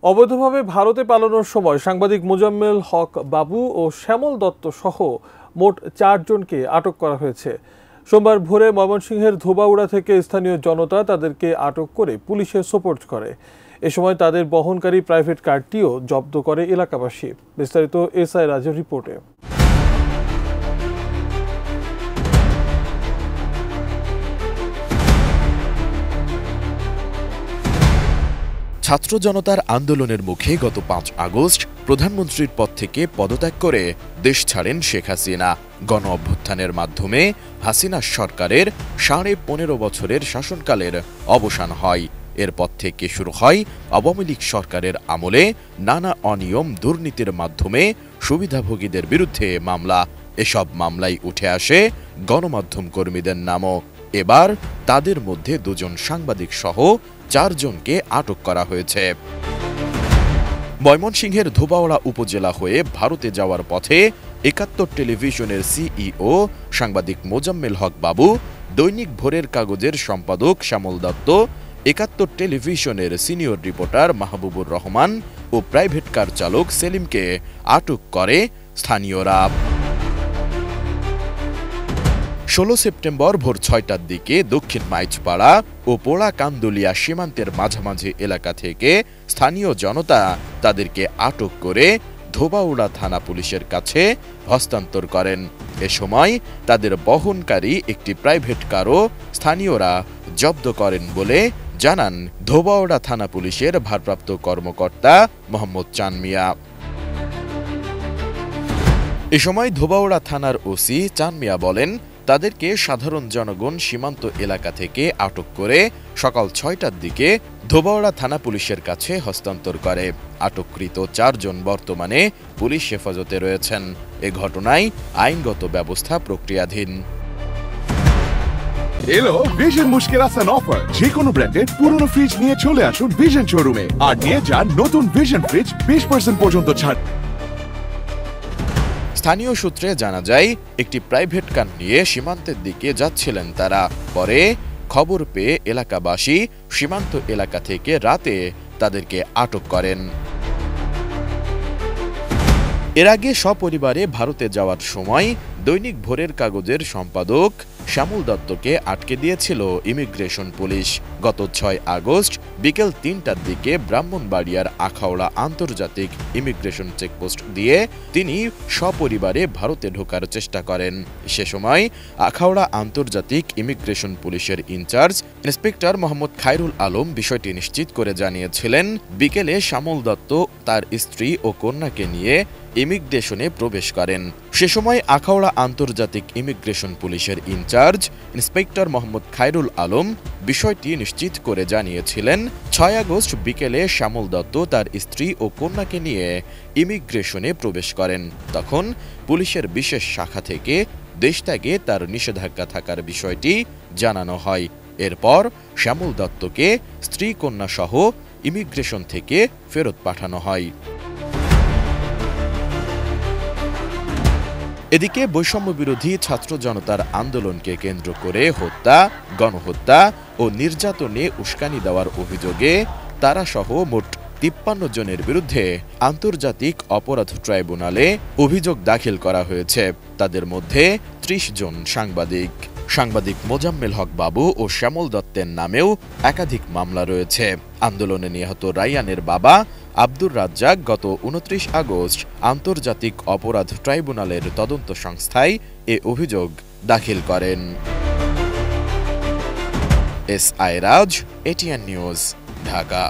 অবৈধভাবে ভারতে পালানোর সময় সাংবাদিক মোজাম্মেল হক বাবু ও শ্যামল দত্ত সহ মোট ৪ জনকে আটক করা হয়েছে। সোমবার ভোরে ময়মনসিংহের ধোবাউড়া থেকে স্থানীয় জনতা তাদেরকে আটক করে পুলিশে সোপর্দ করে। এ সময় তাদের বহনকারী প্রাইভেট কারটিও জব্দ করে এলাকাবাসী। বিস্তারিত এসআই রাজের রিপোর্টে। ছাত্র জনতার আন্দোলনের মুখে গত ৫ আগস্ট প্রধানমন্ত্রীর পদ থেকে পদত্যাগ করে দেশ ছাড়েন শেখ হাসিনা। গণ অভ্যুত্থানের মাধ্যমে হাসিনা সরকারের ১৫.৫ বছরের শাসনকালের অবসান হয়। এরপর থেকে শুরু হয় আওয়ামী লীগ সরকারের আমলে নানা অনিয়ম দুর্নীতির মাধ্যমে সুবিধাভোগীদের বিরুদ্ধে মামলা। এসব মামলায় উঠে আসে গণমাধ্যম কর্মীদের নামও। এবার তাদের মধ্যে ২ জন সাংবাদিক সহ ৪ জনকে আটক করা হয়েছে। ময়মনসিংহের ধোবাউড়া উপজেলা হয়ে ভারতে যাওয়ার পথে ৭১ টেলিভিশনের সিইও সাংবাদিক মোজাম্মেল হক বাবু, দৈনিক ভোরের কাগজের সম্পাদক শ্যামল দত্ত, ৭১ টেলিভিশনের সিনিয়র রিপোর্টার মাহবুবুর রহমান ও প্রাইভেট কার চালক সেলিমকে আটক করে স্থানীয়রা। ১৬ সেপ্টেম্বর ভোর ৬টার দিকে দক্ষিণ মাইজপাড়া ও পোড়া কান্দুলিয়া সীমান্তের মাঝামাঝি এলাকা থেকে স্থানীয় জনতা তাদেরকে আটক করে ধোবাউড়া থানা পুলিশের কাছে হস্তান্তর করেন। এ সময় তাদের বহনকারী একটি প্রাইভেট কারও স্থানীয়রা জব্দ করেন বলে জানান ধোবাউড়া থানা পুলিশের ভারপ্রাপ্ত কর্মকর্তা মোহাম্মদ চান মিয়া। এ সময় ধোবাউড়া থানার ওসি চান মিয়া বলেন, তাদেরকে সাধারণ জনগণ সীমান্ত এলাকা থেকে আটক করে সকাল ৬টার দিকে ধোবাউড়া থানা পুলিশের কাছে হস্তান্তর করে। আটককৃত ৪ জন বর্তমানে পুলিশ হেফাজতে রয়েছেন। এ ঘটনায় আইনগত ব্যবস্থা প্রক্রিয়াধীন। এলো ভিশন মুশকিল আসান অফার। যে কোনো ব্র্যান্ডের পুরনো ফ্রিজ নিয়ে চলে আসুন ভিশন শোরুমে আর নিয়ে যান নতুন ভিশন ফ্রিজ 20% পর্যন্ত ছাড়। স্থানীয় সূত্রে জানা যায়, একটি প্রাইভেট কার নিয়ে সীমান্তের দিকে যাচ্ছিলেন তারা। পরে খবর পেয়ে এলাকাবাসী সীমান্ত এলাকা থেকে রাতে তাদেরকে আটক করেন। এর আগে সপরিবারে ভারতে যাওয়ার সময় দৈনিক ভোরের কাগজের সম্পাদক শ্যামল দত্তকে আটকে দিয়েছিল ইমিগ্রেশন পুলিশ। গত ৬ আগস্ট বিকেল ৩টার দিকে ব্রাহ্মণবাড়িয়ার আখাউড়া আন্তর্জাতিক ইমিগ্রেশন চেকপোস্ট দিয়ে তিনি সপরিবারে ভারতে ঢোকার চেষ্টা করেন। সে সময় আখাউড়া আন্তর্জাতিক ইমিগ্রেশন পুলিশের ইনচার্জ ইন্সপেক্টর মোহাম্মদ খায়রুল আলম বিষয়টি নিশ্চিত করে জানিয়েছিলেন, বিকেলে শ্যামল দত্ত তার স্ত্রী ও কন্যাকে নিয়ে ইমিগ্রেশনে প্রবেশ করেন। সে সময় আখাউড়া আন্তর্জাতিক ইমিগ্রেশন পুলিশের ইনচার্জ ইন্সপেক্টর মোহাম্মদ খায়রুল আলম বিষয়টি নিশ্চিত করে জানিয়েছিলেন, ৬ আগস্ট বিকেলে শ্যামল দত্ত তার স্ত্রী ও কন্যাকে নিয়ে ইমিগ্রেশনে প্রবেশ করেন। তখন পুলিশের বিশেষ শাখা থেকে দেশত্যাগে তার নিষেধাজ্ঞা থাকার বিষয়টি জানানো হয়। এরপর শ্যামল দত্তকে স্ত্রী কন্যা সহ ইমিগ্রেশন থেকে ফেরত পাঠানো হয়। এদিকে বৈষম্য বিরোধী ছাত্র জনতার আন্দোলনকে কেন্দ্র করে হত্যা, গণহত্যা ও নির্যাতনে উস্কানি দেওয়ার অভিযোগে তারা সহ মোট ৫৩ জনের বিরুদ্ধে আন্তর্জাতিক অপরাধ ট্রাইব্যুনালে অভিযোগ দাখিল করা হয়েছে। তাদের মধ্যে ৩০ জন সাংবাদিক মোজাম্মেল হক বাবু ও শ্যামল দত্তের নামেও একাধিক মামলা রয়েছে। আন্দোলনে নিহত রাইয়ানের বাবা আব্দুর রাজ্জাক গত ২৯ আগস্ট আন্তর্জাতিক অপরাধ ট্রাইব্যুনালের তদন্ত সংস্থায় এ অভিযোগ দাখিল করেন। এসআই রাজ, এটিএন নিউজ, ঢাকা।